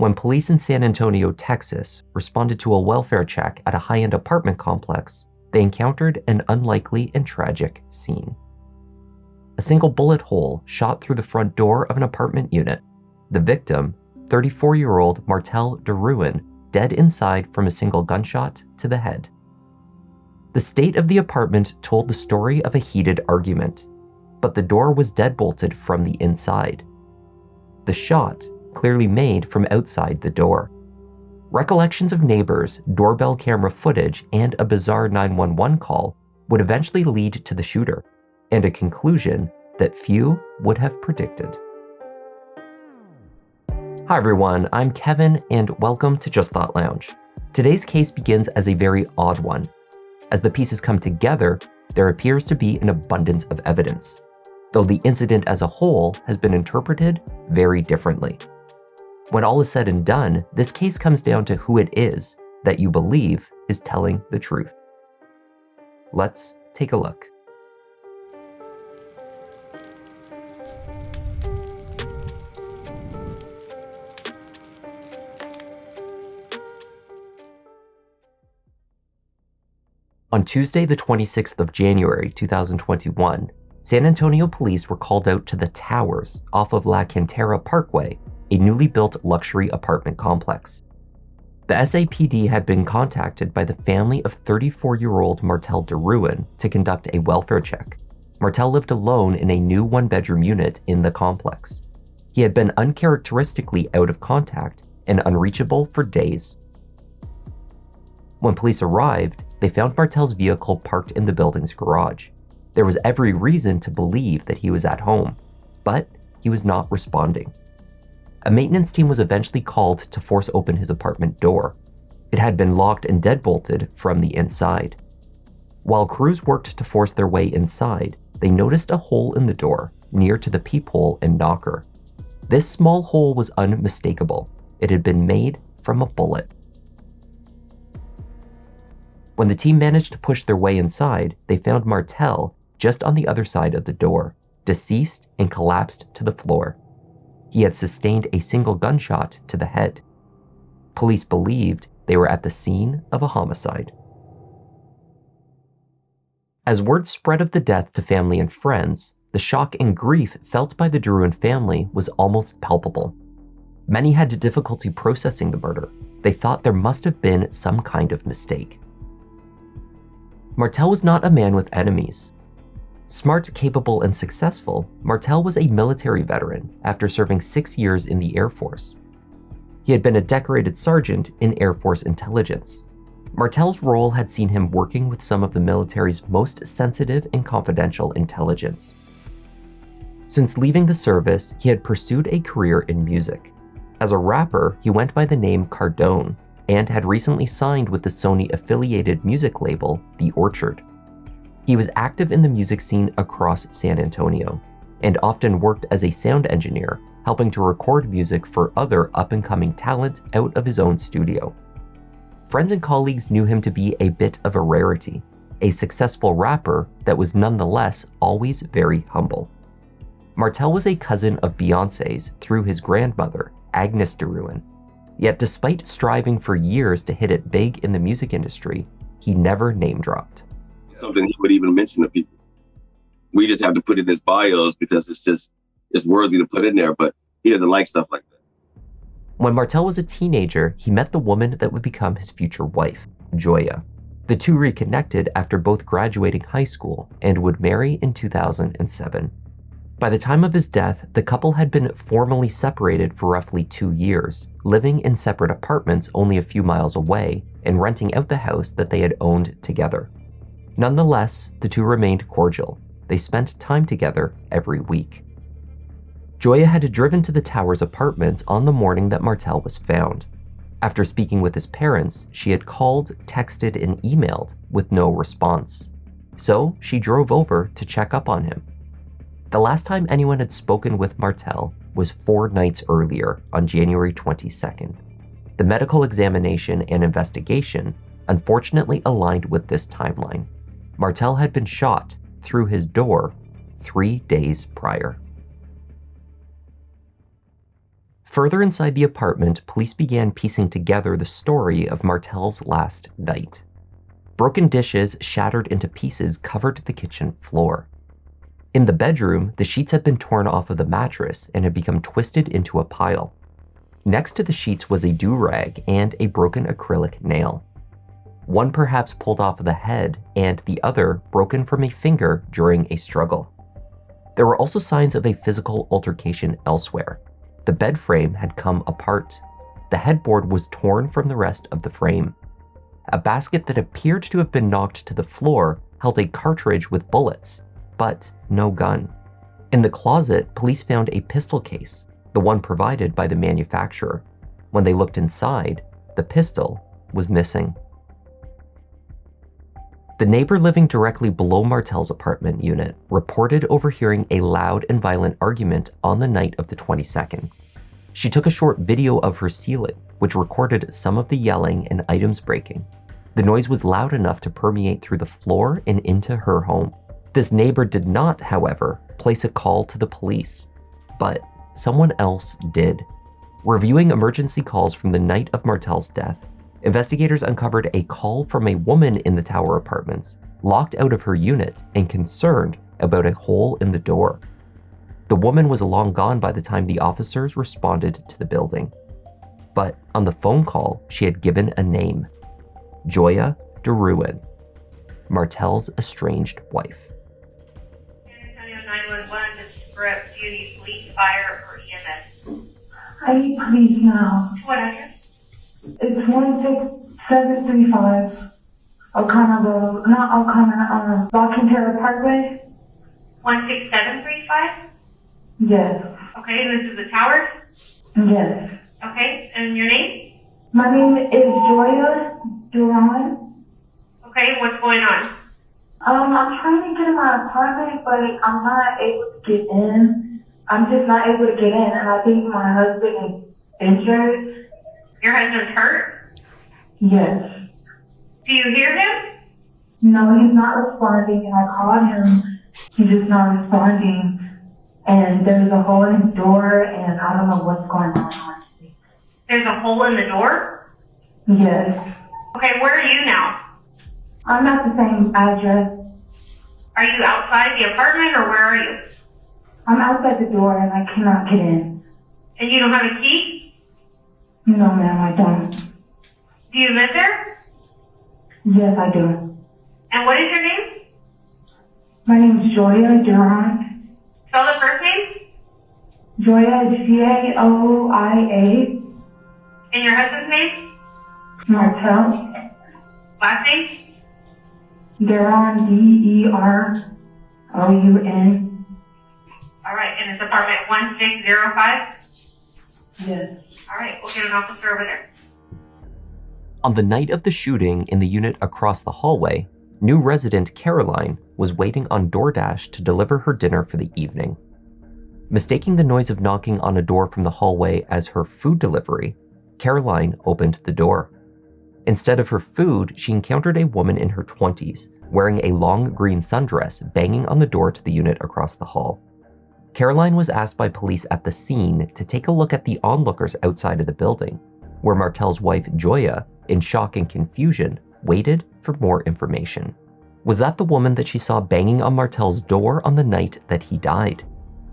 When police in San Antonio, Texas, responded to a welfare check at a high-end apartment complex, they encountered an unlikely and tragic scene. A single bullet hole shot through the front door of an apartment unit. The victim, 34-year-old Martell DeRouen, dead inside from a single gunshot to the head. The state of the apartment told the story of a heated argument, but the door was deadbolted from the inside. The shot clearly made from outside the door. Recollections of neighbors, doorbell camera footage, and a bizarre 911 call would eventually lead to the shooter, and a conclusion that few would have predicted. Hi everyone, I'm Kevin, and welcome to Just Thought Lounge. Today's case begins as a very odd one. As the pieces come together, there appears to be an abundance of evidence, though the incident as a whole has been interpreted very differently. When all is said and done, this case comes down to who it is that you believe is telling the truth. Let's take a look. On Tuesday, the 26th of January, 2021, San Antonio police were called out to the Towers off of La Cantera Parkway, a newly built luxury apartment complex. The SAPD had been contacted by the family of 34-year-old Martell DeRouen to conduct a welfare check. Martell lived alone in a new one-bedroom unit in the complex. He had been uncharacteristically out of contact and unreachable for days. When police arrived, they found Martell's vehicle parked in the building's garage. There was every reason to believe that he was at home, but he was not responding. A maintenance team was eventually called to force open his apartment door. It had been locked and deadbolted from the inside. While crews worked to force their way inside, they noticed a hole in the door near to the peephole and knocker. This small hole was unmistakable. It had been made from a bullet. When the team managed to push their way inside, they found Martell just on the other side of the door, deceased and collapsed to the floor. He had sustained a single gunshot to the head. Police believed they were at the scene of a homicide. As word spread of the death to family and friends, the shock and grief felt by the DeRouen family was almost palpable. Many had difficulty processing the murder. They thought there must have been some kind of mistake. Martell was not a man with enemies. Smart, capable, and successful, Martell was a military veteran after serving 6 years in the Air Force. He had been a decorated sergeant in Air Force intelligence. Martell's role had seen him working with some of the military's most sensitive and confidential intelligence. Since leaving the service, he had pursued a career in music. As a rapper, he went by the name Cardone and had recently signed with the Sony-affiliated music label, The Orchard. He was active in the music scene across San Antonio, and often worked as a sound engineer, helping to record music for other up-and-coming talent out of his own studio. Friends and colleagues knew him to be a bit of a rarity, a successful rapper that was nonetheless always very humble. Martell was a cousin of Beyoncé's through his grandmother, Agnes DeRouen. Yet despite striving for years to hit it big in the music industry, he never name-dropped. Something he would even mention to people. We just have to put it in his bios because it's worthy to put in there, but he doesn't like stuff like that. When Martell was a teenager, he met the woman that would become his future wife, Joya. The two reconnected after both graduating high school and would marry in 2007. By the time of his death, the couple had been formally separated for roughly 2 years, living in separate apartments only a few miles away and renting out the house that they had owned together. Nonetheless, the two remained cordial. They spent time together every week. Joya had driven to the Towers apartments on the morning that Martell was found. After speaking with his parents, she had called, texted, and emailed with no response. So she drove over to check up on him. The last time anyone had spoken with Martell was 4 nights earlier on January 22nd. The medical examination and investigation unfortunately aligned with this timeline. Martell had been shot through his door 3 days prior. Further inside the apartment, police began piecing together the story of Martell's last night. Broken dishes shattered into pieces covered the kitchen floor. In the bedroom, the sheets had been torn off of the mattress and had become twisted into a pile. Next to the sheets was a do-rag and a broken acrylic nail. One perhaps pulled off of the head and the other broken from a finger during a struggle. There were also signs of a physical altercation elsewhere. The bed frame had come apart. The headboard was torn from the rest of the frame. A basket that appeared to have been knocked to the floor held a cartridge with bullets, but no gun. In the closet, police found a pistol case, the one provided by the manufacturer. When they looked inside, the pistol was missing. The neighbor living directly below Martell's apartment unit reported overhearing a loud and violent argument on the night of the 22nd. She took a short video of her ceiling, which recorded some of the yelling and items breaking. The noise was loud enough to permeate through the floor and into her home. This neighbor did not, however, place a call to the police, but someone else did. Reviewing emergency calls from the night of Martell's death, investigators uncovered a call from a woman in the tower apartments, locked out of her unit and concerned about a hole in the door. The woman was long gone by the time the officers responded to the building. But on the phone call, she had given a name: Sasha DeRouen, Martell's estranged wife. 911, this is Brett. Do you need police, fire, or EMS? I need police now. What address? It's 16735 O'Connor Road. Not O'Connor, Locking Terrace Parkway. 16735? Yes. Okay, this is the tower? Yes. Okay, and your name? My name is Sasha DeRouen. Okay, what's going on? I'm trying to get in my apartment, but I'm not able to get in. I'm just not able to get in, and I think my husband is injured. Your husband's hurt? Yes. Do you hear him? No, he's not responding, and I called him. He's just not responding. And there's a hole in his door, and I don't know what's going on, honestly. There's a hole in the door? Yes. Okay, where are you now? I'm at the same address. Are you outside the apartment, or where are you? I'm outside the door, and I cannot get in. And you don't have a key? No, ma'am, I don't. Do you live there? Yes, I do. And what is your name? My name's Sasha DeRouen. Spell the first name? Sasha, Gaoia. And your husband's name? Martell Last name? DeRouen, DeRoun. All right, and it's apartment 1605? Yes. All right, we'll get an officer over there. On the night of the shooting in the unit across the hallway, new resident Caroline was waiting on DoorDash to deliver her dinner for the evening. Mistaking the noise of knocking on a door from the hallway as her food delivery, Caroline opened the door. Instead of her food, she encountered a woman in her 20s, wearing a long green sundress, banging on the door to the unit across the hall. Caroline was asked by police at the scene to take a look at the onlookers outside of the building, where Martell's wife, Sasha, in shock and confusion, waited for more information. Was that the woman that she saw banging on Martell's door on the night that he died?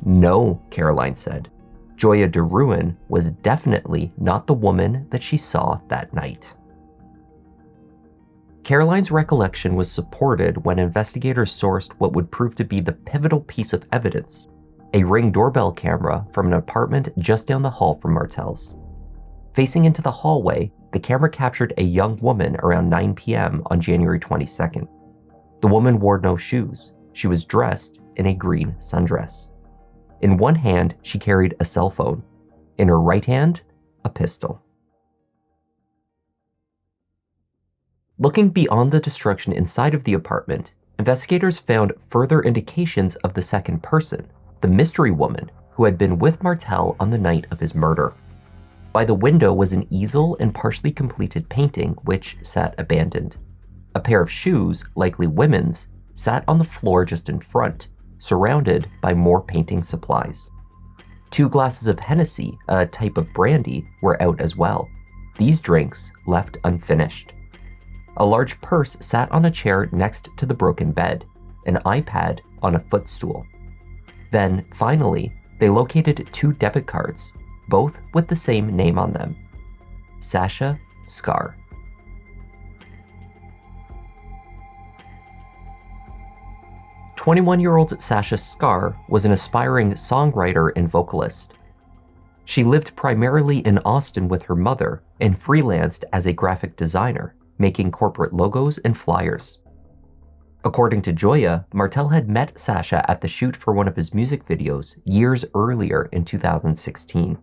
No, Caroline said. Sasha DeRouen was definitely not the woman that she saw that night. Caroline's recollection was supported when investigators sourced what would prove to be the pivotal piece of evidence: a Ring doorbell camera from an apartment just down the hall from Martell's. Facing into the hallway, the camera captured a young woman around 9 p.m. on January 22nd. The woman wore no shoes. She was dressed in a green sundress. In one hand, she carried a cell phone. In her right hand, a pistol. Looking beyond the destruction inside of the apartment, investigators found further indications of the second person, the mystery woman who had been with Martell on the night of his murder. By the window was an easel and partially completed painting which sat abandoned. A pair of shoes, likely women's, sat on the floor just in front, surrounded by more painting supplies. 2 glasses of Hennessy, a type of brandy, were out as well. These drinks left unfinished. A large purse sat on a chair next to the broken bed, an iPad on a footstool. Then, finally, they located 2 debit cards, both with the same name on them: Sasha Skare. "21-year-old Sasha Skare was an aspiring songwriter and vocalist. She lived primarily in Austin with her mother and freelanced as a graphic designer, making corporate logos and flyers. According to Joya, Martell had met Sasha at the shoot for one of his music videos years earlier in 2016.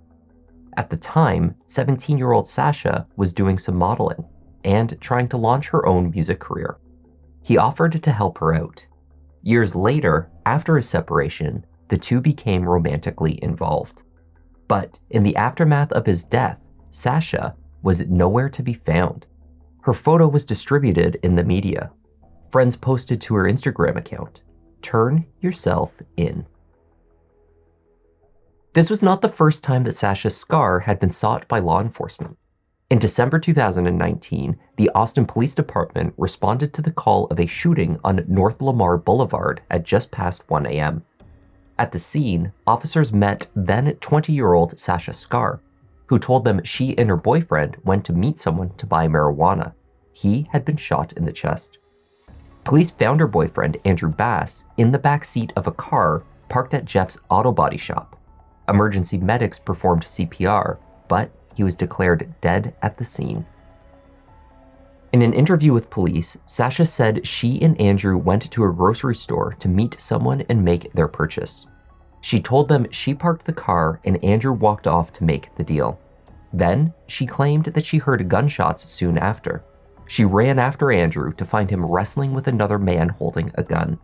At the time, 17-year-old Sasha was doing some modeling and trying to launch her own music career. He offered to help her out. Years later, after his separation, the two became romantically involved. But in the aftermath of his death, Sasha was nowhere to be found. Her photo was distributed in the media. Friends posted to her Instagram account, "Turn yourself in." This was not the first time that Sasha Skare had been sought by law enforcement. In December 2019, the Austin Police Department responded to the call of a shooting on North Lamar Boulevard at just past 1 a.m. At the scene, officers met then 20-year-old Sasha Skare, who told them she and her boyfriend went to meet someone to buy marijuana. He had been shot in the chest. Police found her boyfriend, Andrew Bass, in the back seat of a car parked at Jeff's auto body shop. Emergency medics performed CPR, but he was declared dead at the scene. In an interview with police, Sasha said she and Andrew went to a grocery store to meet someone and make their purchase. She told them she parked the car and Andrew walked off to make the deal. Then, she claimed that she heard gunshots soon after. She ran after Andrew to find him wrestling with another man holding a gun.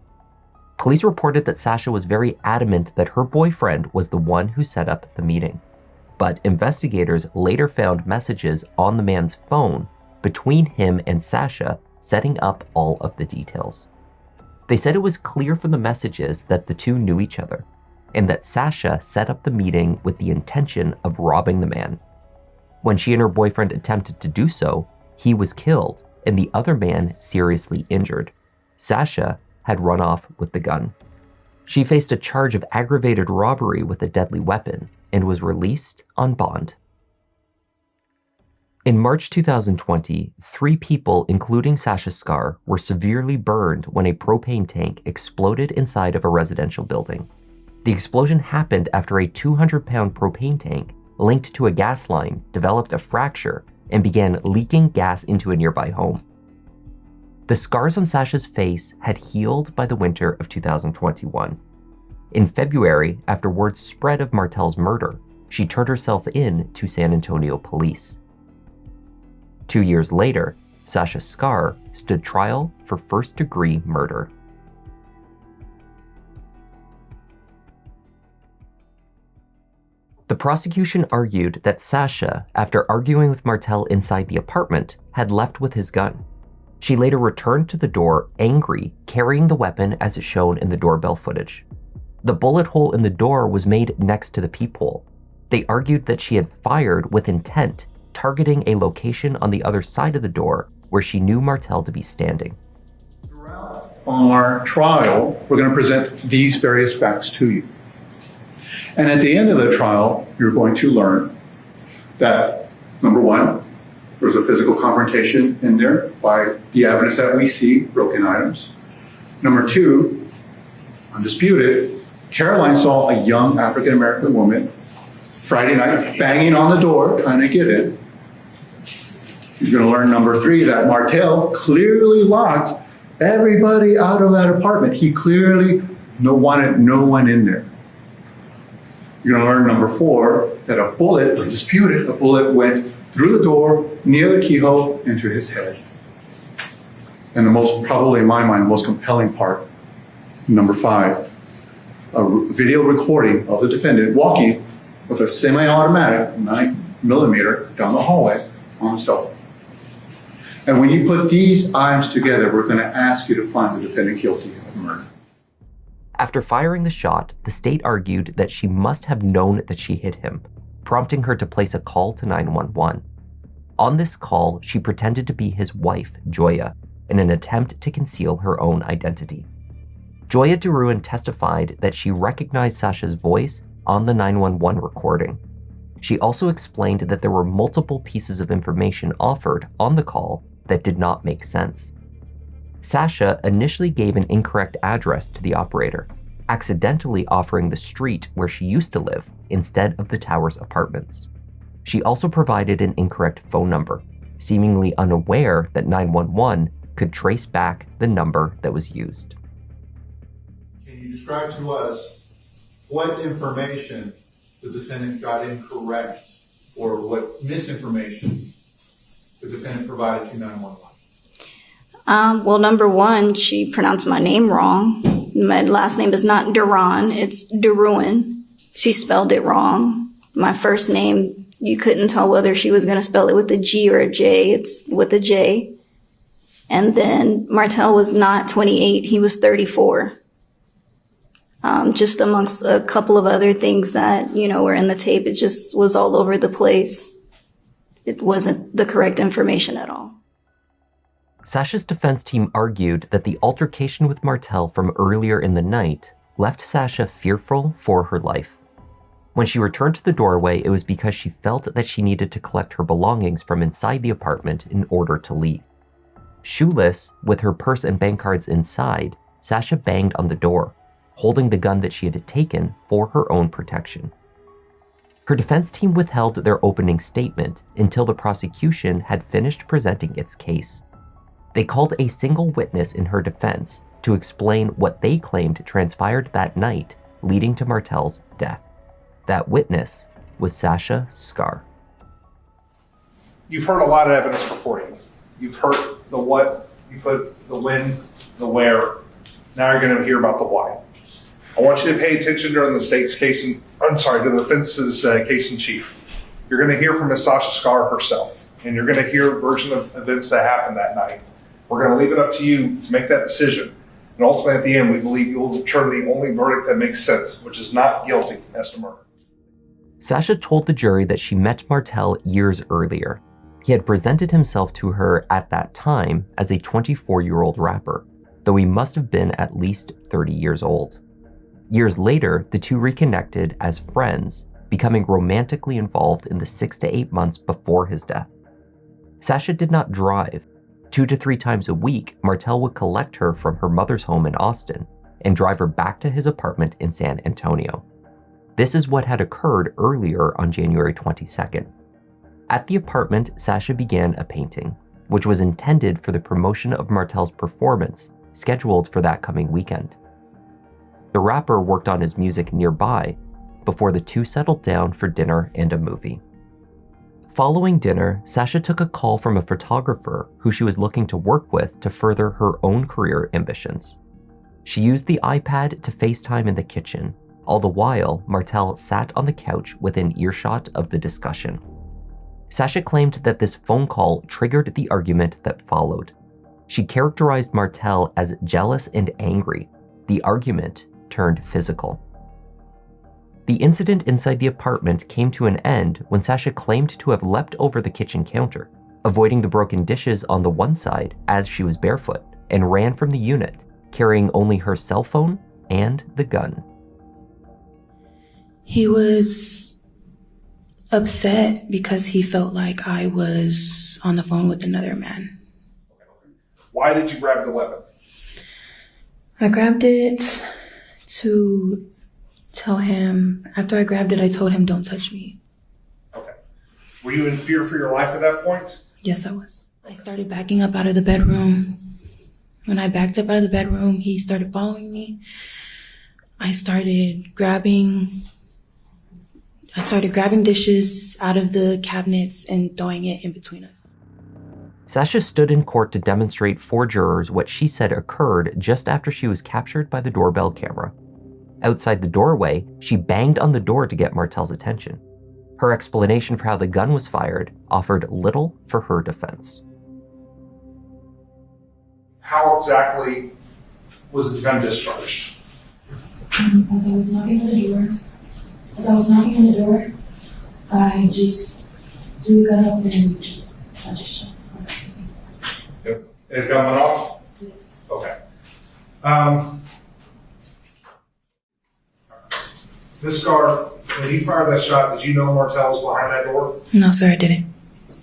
Police reported that Sasha was very adamant that her boyfriend was the one who set up the meeting. But investigators later found messages on the man's phone between him and Sasha, setting up all of the details. They said it was clear from the messages that the two knew each other, and that Sasha set up the meeting with the intention of robbing the man. When she and her boyfriend attempted to do so, he was killed and the other man seriously injured. Sasha had run off with the gun. She faced a charge of aggravated robbery with a deadly weapon and was released on bond. In March 2020, 3 people, including Sasha Skare, were severely burned when a propane tank exploded inside of a residential building. The explosion happened after a 200-pound propane tank linked to a gas line developed a fracture and began leaking gas into a nearby home. The scars on Sasha's face had healed by the winter of 2021. In February, after word spread of Martell's murder, she turned herself in to San Antonio police. 2 years later, Sasha Skare stood trial for first-degree murder. The prosecution argued that Sasha, after arguing with Martell inside the apartment, had left with his gun. She later returned to the door, angry, carrying the weapon as shown in the doorbell footage. The bullet hole in the door was made next to the peephole. They argued that she had fired with intent, targeting a location on the other side of the door where she knew Martell to be standing. Throughout our trial, we're going to present these various facts to you. And at the end of the trial, you're going to learn that, number one, there's a physical confrontation in there by the evidence that we see, broken items. Number two, undisputed, Caroline saw a young African-American woman Friday night banging on the door, trying to get in. You're going to learn, number three, that Martell clearly locked everybody out of that apartment. He clearly wanted no one in there. You're going to learn, number four, that a bullet, undisputed, a bullet went through the door, near the keyhole, into his head. And the most, probably in my mind, most compelling part, number five, a video recording of the defendant walking with a semi-automatic 9mm down the hallway on a cell phone. And when you put these items together, we're going to ask you to find the defendant guilty of murder. After firing the shot, the state argued that she must have known that she hit him, prompting her to place a call to 911. On this call, she pretended to be his wife, Joya, in an attempt to conceal her own identity. Joya DeRouen testified that she recognized Sasha's voice on the 911 recording. She also explained that there were multiple pieces of information offered on the call that did not make sense. Sasha initially gave an incorrect address to the operator, accidentally offering the street where she used to live instead of the tower's apartments. She also provided an incorrect phone number, seemingly unaware that 911 could trace back the number that was used. Can you describe to us what information the defendant got incorrect or what misinformation the defendant provided to 911? Well, number one, she pronounced my name wrong. My last name is not DeRouen, it's DeRouen. She spelled it wrong. My first name, you couldn't tell whether she was going to spell it with a G or a J. It's with a J. And then Martell was not 28, he was 34. Just amongst a couple of other things that, were in the tape, it just was all over the place. It wasn't the correct information at all. Sasha's defense team argued that the altercation with Martell from earlier in the night left Sasha fearful for her life. When she returned to the doorway, it was because she felt that she needed to collect her belongings from inside the apartment in order to leave. Shoeless, with her purse and bank cards inside, Sasha banged on the door, holding the gun that she had taken for her own protection. Her defense team withheld their opening statement until the prosecution had finished presenting its case. They called a single witness in her defense to explain what they claimed transpired that night, leading to Martell's death. That witness was Sasha Skare. You've heard a lot of evidence before you. You've heard the what, you've heard the when, the where. Now you're going to hear about the why. I want you to pay attention during the state's case, to the defense's case in chief. You're going to hear from Ms. Sasha Skare herself, and you're going to hear a version of events that happened that night. We're going to leave it up to you to make that decision. And ultimately, at the end, we believe you will return the only verdict that makes sense, which is not guilty as to murder. Sasha told the jury that she met Martell years earlier. He had presented himself to her at that time as a 24-year-old rapper, though he must have been at least 30 years old. Years later, the two reconnected as friends, becoming romantically involved in the 6 to 8 months before his death. Sasha did not drive. 2 to 3 times a week, Martell would collect her from her mother's home in Austin and drive her back to his apartment in San Antonio. This is what had occurred earlier on January 22nd. At the apartment, Sasha began a painting, which was intended for the promotion of Martell's performance, scheduled for that coming weekend. The rapper worked on his music nearby before the two settled down for dinner and a movie. Following dinner, Sasha took a call from a photographer who she was looking to work with to further her own career ambitions. She used the iPad to FaceTime in the kitchen. All the while, Martell sat on the couch within earshot of the discussion. Sasha claimed that this phone call triggered the argument that followed. She characterized Martell as jealous and angry. The argument turned physical. The incident inside the apartment came to an end when Sasha claimed to have leapt over the kitchen counter, avoiding the broken dishes on the one side as she was barefoot, and ran from the unit, carrying only her cell phone and the gun. He was upset because he felt like I was on the phone with another man. Why did you grab the weapon? I grabbed it to tell him, after I grabbed it, I told him, "Don't touch me." Okay. Were you in fear for your life at that point? Yes, I was. I started backing up out of the bedroom. When I backed up out of the bedroom, he started following me. I started grabbing dishes out of the cabinets and throwing it in between us. Sasha stood in court to demonstrate for jurors what she said occurred just after she was captured by the doorbell camera. Outside the doorway, she banged on the door to get Martell's attention. Her explanation for how the gun was fired offered little for her defense. How exactly was the gun discharged? As I was knocking on the door, I just threw the gun up and I just shot. It gun went off? Yes. Okay. Ms. Skare, when you fired that shot, did you know Martell was behind that door? No, sir, I didn't.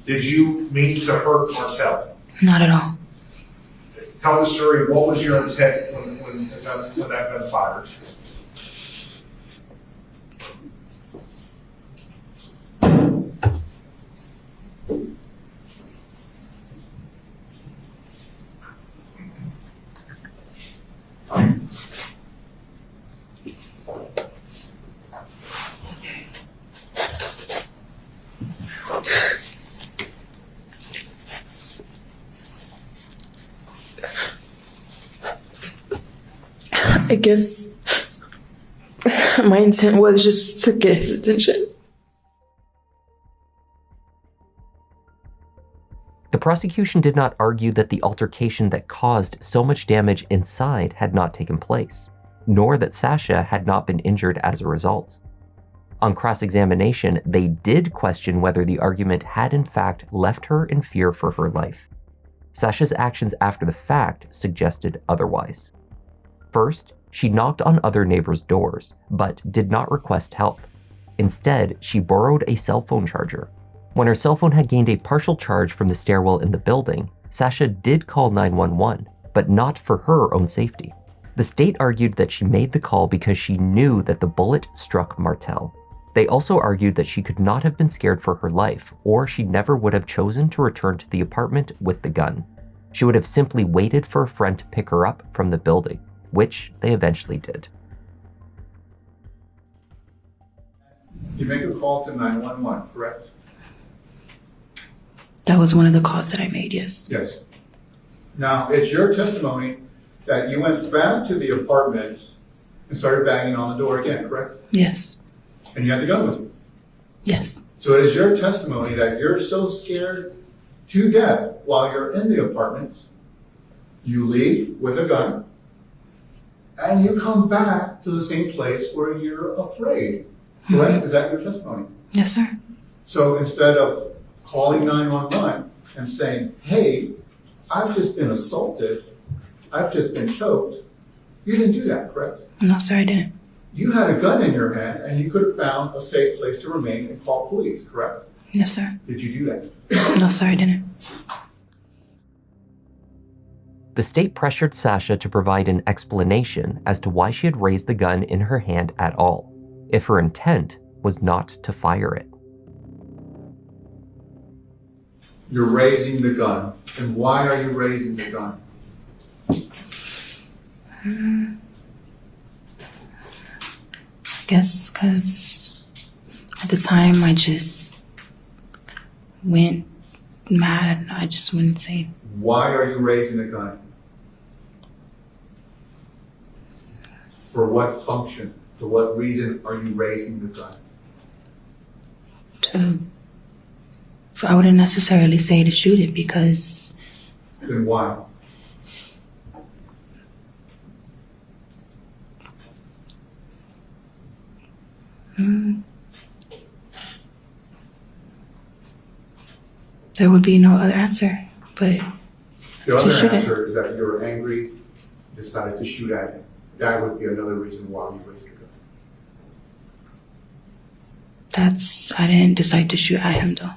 Did you mean to hurt Martell? Not at all. Tell the jury, what was your intent when that gun fired? I guess my intent was just to get his attention. The prosecution did not argue that the altercation that caused so much damage inside had not taken place, nor that Sasha had not been injured as a result. On cross-examination, they did question whether the argument had in fact left her in fear for her life. Sasha's actions after the fact suggested otherwise. First, she knocked on other neighbors' doors, but did not request help. Instead, she borrowed a cell phone charger. When her cell phone had gained a partial charge from the stairwell in the building, Sasha did call 911, but not for her own safety. The state argued that she made the call because she knew that the bullet struck Martell. They also argued that she could not have been scared for her life, or she never would have chosen to return to the apartment with the gun. She would have simply waited for a friend to pick her up from the building, which they eventually did. You make a call to 911, correct? That was one of the calls that I made, yes. Yes. Now, it's your testimony that you went back to the apartment and started banging on the door again, correct? Yes. And you had the gun with you. Yes. So it is your testimony that you're so scared to death while you're in the apartment, you leave with a gun, and you come back to the same place where you're afraid, correct? Mm-hmm. Is that your testimony? Yes, sir. So instead of calling 911 and saying, hey, I've just been assaulted, I've just been choked, you didn't do that, correct? No, sir, I didn't. You had a gun in your hand and you could have found a safe place to remain and call police, correct? Yes, sir. Did you do that? No, sir, I didn't. The state pressured Sasha to provide an explanation as to why she had raised the gun in her hand at all, if her intent was not to fire it. You're raising the gun. And why are you raising the gun? I guess because at the time I just went mad. I just went insane. Why are you raising the gun? For what function? For what reason are you raising the gun? I wouldn't necessarily say to shoot it because... Then why? There would be no other answer, but The other shoot answer is that you're angry, decided to shoot at him. That would be another reason why you raised the gun. I didn't decide to shoot at him though.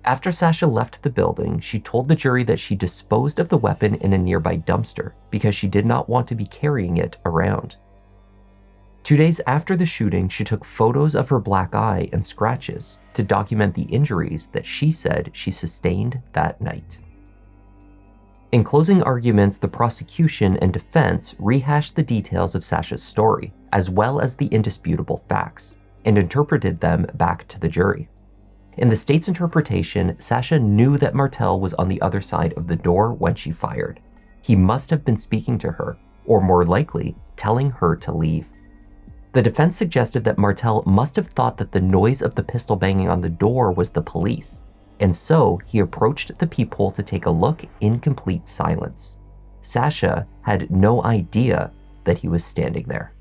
After Sasha left the building, she told the jury that she disposed of the weapon in a nearby dumpster because she did not want to be carrying it around. 2 days after the shooting, she took photos of her black eye and scratches to document the injuries that she said she sustained that night. In closing arguments, the prosecution and defense rehashed the details of Sasha's story, as well as the indisputable facts, and interpreted them back to the jury. In the state's interpretation, Sasha knew that Martell was on the other side of the door when she fired. He must have been speaking to her, or more likely, telling her to leave. The defense suggested that Martell must have thought that the noise of the pistol banging on the door was the police, and so he approached the peephole to take a look in complete silence. Sasha had no idea that he was standing there.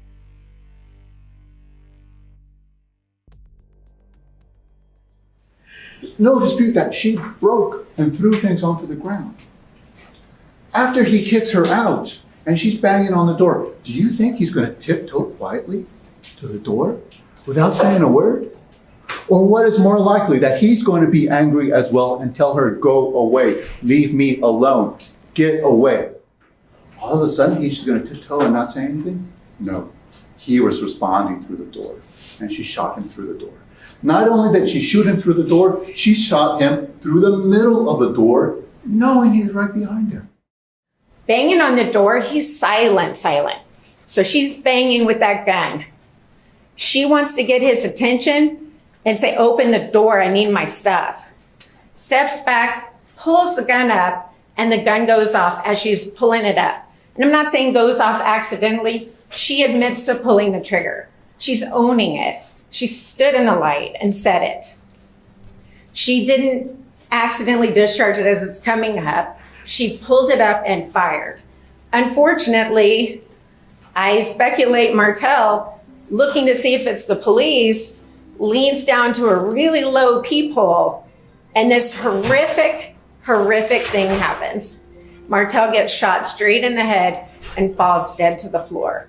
No dispute that she broke and threw things onto the ground. After he kicks her out and she's banging on the door, do you think he's going to tiptoe quietly to the door without saying a word? Or what is more likely, that he's going to be angry as well and tell her, go away, leave me alone, get away? All of a sudden, he's just going to tiptoe and not say anything? No. He was responding through the door, and she shot him through the door. Not only did she shoot him through the door, she shot him through the middle of the door, knowing he's right behind her. Banging on the door, he's silent. So she's banging with that gun. She wants to get his attention and say, open the door, I need my stuff. Steps back, pulls the gun up, and the gun goes off as she's pulling it up. And I'm not saying goes off accidentally. She admits to pulling the trigger. She's owning it. She stood in the light and said it. She didn't accidentally discharge it as it's coming up. She pulled it up and fired. Unfortunately, I speculate Martell, looking to see if it's the police, leans down to a really low peephole, and this horrific thing happens. Martell gets shot straight in the head and falls dead to the floor.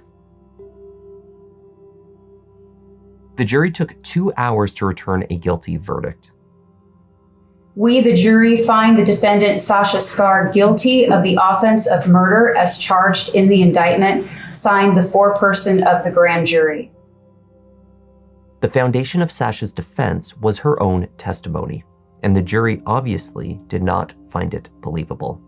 The jury took 2 hours to return a guilty verdict. We, the jury, find the defendant Sasha Skare guilty of the offense of murder as charged in the indictment, signed the foreperson of the grand jury. The foundation of Sasha's defense was her own testimony, and the jury obviously did not find it believable.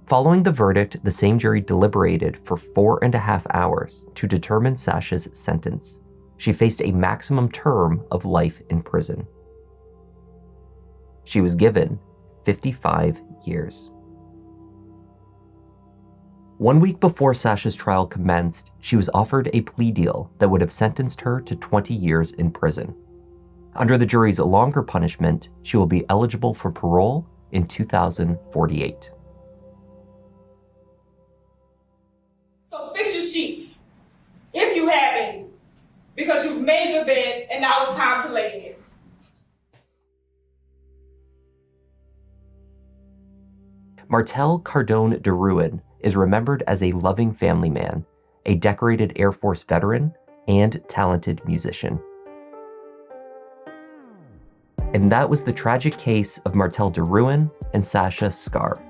Following the verdict, the same jury deliberated for 4.5 hours to determine Sasha's sentence. She faced a maximum term of life in prison. She was given 55 years. 1 week before Sasha's trial commenced, she was offered a plea deal that would have sentenced her to 20 years in prison. Under the jury's longer punishment, she will be eligible for parole in 2048. So fix your sheets, if you have any, because you've made your bed and now it's time to lay in it. Martell DeRouen is remembered as a loving family man, a decorated Air Force veteran, and talented musician. And that was the tragic case of Martell DeRouen and Sasha Skare.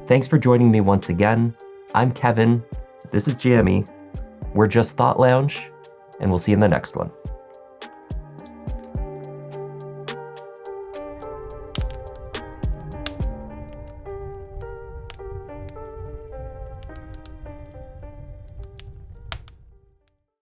Thanks for joining me once again. I'm Kevin. This is Jamie. We're Just Thought Lounge, and we'll see you in the next one.